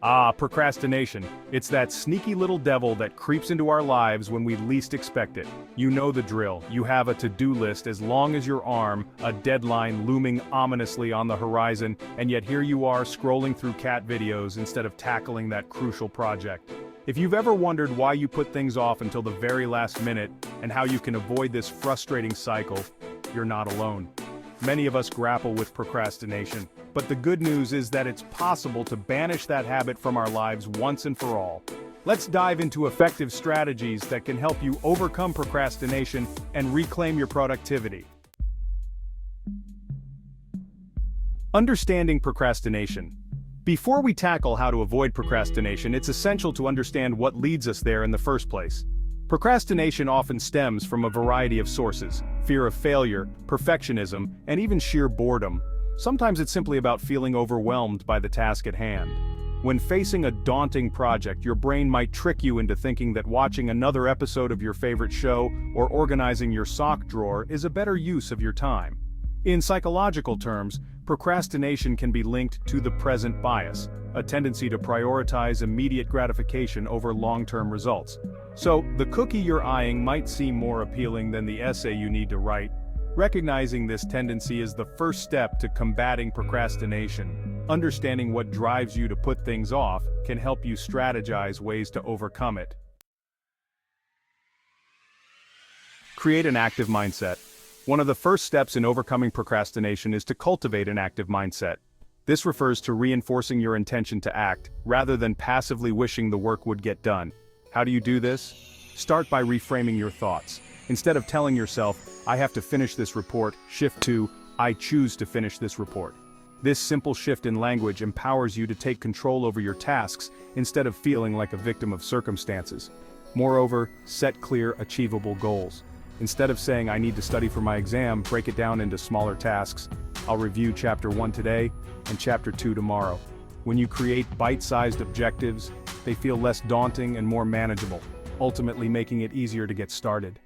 Procrastination. It's that sneaky little devil that creeps into our lives when we least expect it. You know the drill. You have a to-do list as long as your arm, a deadline looming ominously on the horizon, and yet here you are scrolling through cat videos instead of tackling that crucial project. If you've ever wondered why you put things off until the very last minute and how you can avoid this frustrating cycle, you're not alone. Many of us grapple with procrastination, but the good news is that it's possible to banish that habit from our lives once and for all. Let's dive into effective strategies that can help you overcome procrastination and reclaim your productivity. Understanding procrastination. Before we tackle how to avoid procrastination, it's essential to understand what leads us there in the first place. Procrastination often stems from a variety of sources: fear of failure, perfectionism, and even sheer boredom. Sometimes it's simply about feeling overwhelmed by the task at hand. When facing a daunting project, your brain might trick you into thinking that watching another episode of your favorite show or organizing your sock drawer is a better use of your time. In psychological terms, procrastination can be linked to the present bias, a tendency to prioritize immediate gratification over long-term results. So, the cookie you're eyeing might seem more appealing than the essay you need to write. Recognizing this tendency is the first step to combating procrastination. Understanding what drives you to put things off can help you strategize ways to overcome it. Create an active mindset. One of the first steps in overcoming procrastination is to cultivate an active mindset. This refers to reinforcing your intention to act, rather than passively wishing the work would get done. How do you do this? Start by reframing your thoughts. Instead of telling yourself, "I have to finish this report," shift to, "I choose to finish this report." This simple shift in language empowers you to take control over your tasks instead of feeling like a victim of circumstances. Moreover, set clear, achievable goals. Instead of saying, "I need to study for my exam," break it down into smaller tasks. "I'll review Chapter 1 today and Chapter 2 tomorrow." When you create bite-sized objectives, they feel less daunting and more manageable, ultimately making it easier to get started.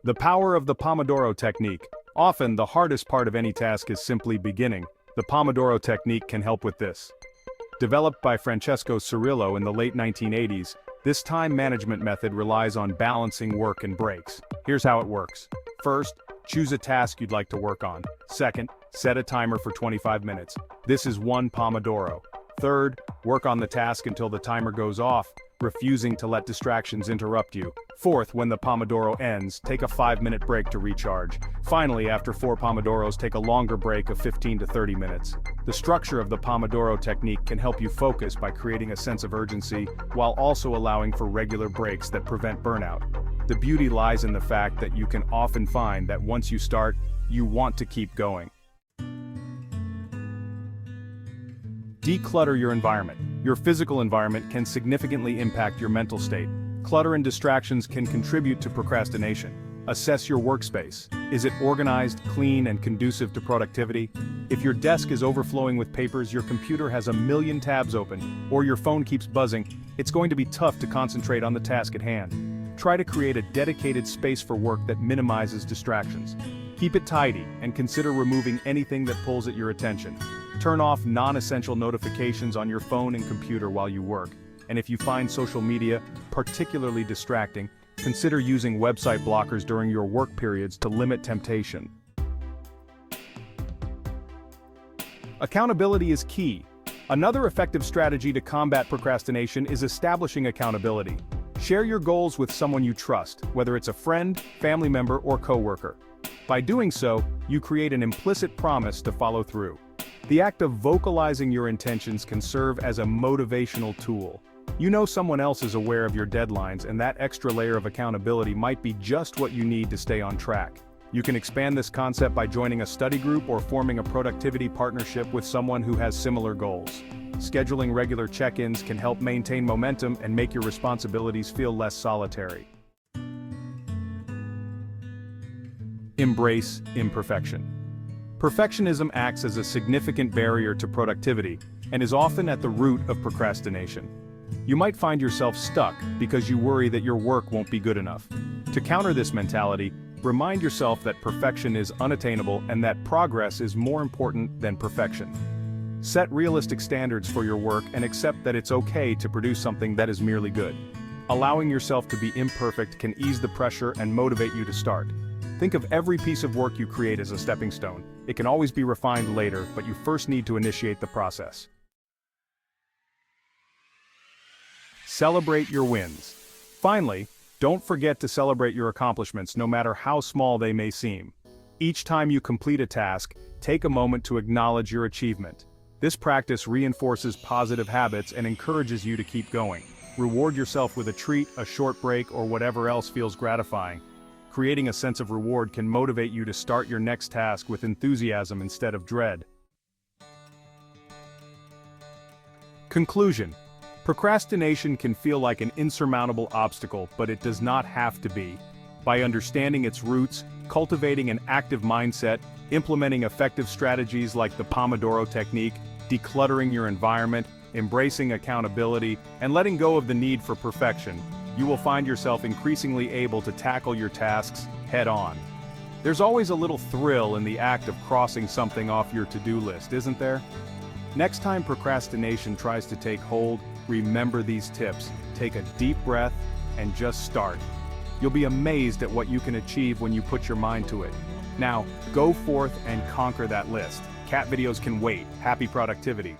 The power of the Pomodoro Technique. Often, the hardest part of any task is simply beginning. The Pomodoro Technique can help with this. Developed by Francesco Cirillo in the late 1980s, this time management method relies on balancing work and breaks. Here's how it works. First, choose a task you'd like to work on. Second, set a timer for 25 minutes. This is one Pomodoro. Third, work on the task until the timer goes off, refusing to let distractions interrupt you. Fourth, when the Pomodoro ends, take a 5-minute break to recharge. Finally, after 4 Pomodoros, take a longer break of 15 to 30 minutes. The structure of the Pomodoro Technique can help you focus by creating a sense of urgency, while also allowing for regular breaks that prevent burnout. The beauty lies in the fact that you can often find that once you start, you want to keep going. Declutter your environment. Your physical environment can significantly impact your mental state. Clutter and distractions can contribute to procrastination. Assess your workspace. Is it organized, clean, and conducive to productivity? If your desk is overflowing with papers, your computer has a million tabs open, or your phone keeps buzzing, it's going to be tough to concentrate on the task at hand. Try to create a dedicated space for work that minimizes distractions. Keep it tidy, and consider removing anything that pulls at your attention. Turn off non-essential notifications on your phone and computer while you work. And if you find social media particularly distracting, consider using website blockers during your work periods to limit temptation. Accountability is key. Another effective strategy to combat procrastination is establishing accountability. Share your goals with someone you trust, whether it's a friend, family member, or coworker. By doing so, you create an implicit promise to follow through. The act of vocalizing your intentions can serve as a motivational tool. You know someone else is aware of your deadlines, and that extra layer of accountability might be just what you need to stay on track. You can expand this concept by joining a study group or forming a productivity partnership with someone who has similar goals. Scheduling regular check-ins can help maintain momentum and make your responsibilities feel less solitary. Embrace imperfection. Perfectionism acts as a significant barrier to productivity and is often at the root of procrastination. You might find yourself stuck because you worry that your work won't be good enough. To counter this mentality, remind yourself that perfection is unattainable and that progress is more important than perfection. Set realistic standards for your work and accept that it's okay to produce something that is merely good. Allowing yourself to be imperfect can ease the pressure and motivate you to start. Think of every piece of work you create as a stepping stone. It can always be refined later, but you first need to initiate the process. Celebrate your wins. Finally, don't forget to celebrate your accomplishments no matter how small they may seem. Each time you complete a task, take a moment to acknowledge your achievement. This practice reinforces positive habits and encourages you to keep going. Reward yourself with a treat, a short break, or whatever else feels gratifying. Creating a sense of reward can motivate you to start your next task with enthusiasm instead of dread. Conclusion. Procrastination can feel like an insurmountable obstacle, but it does not have to be. By understanding its roots, cultivating an active mindset, implementing effective strategies like the Pomodoro Technique, decluttering your environment, embracing accountability, and letting go of the need for perfection, you will find yourself increasingly able to tackle your tasks head-on. There's always a little thrill in the act of crossing something off your to-do list, isn't there? Next time procrastination tries to take hold, remember these tips. Take a deep breath and just start. You'll be amazed at what you can achieve when you put your mind to it. Now, go forth and conquer that list. Cat videos can wait. Happy productivity.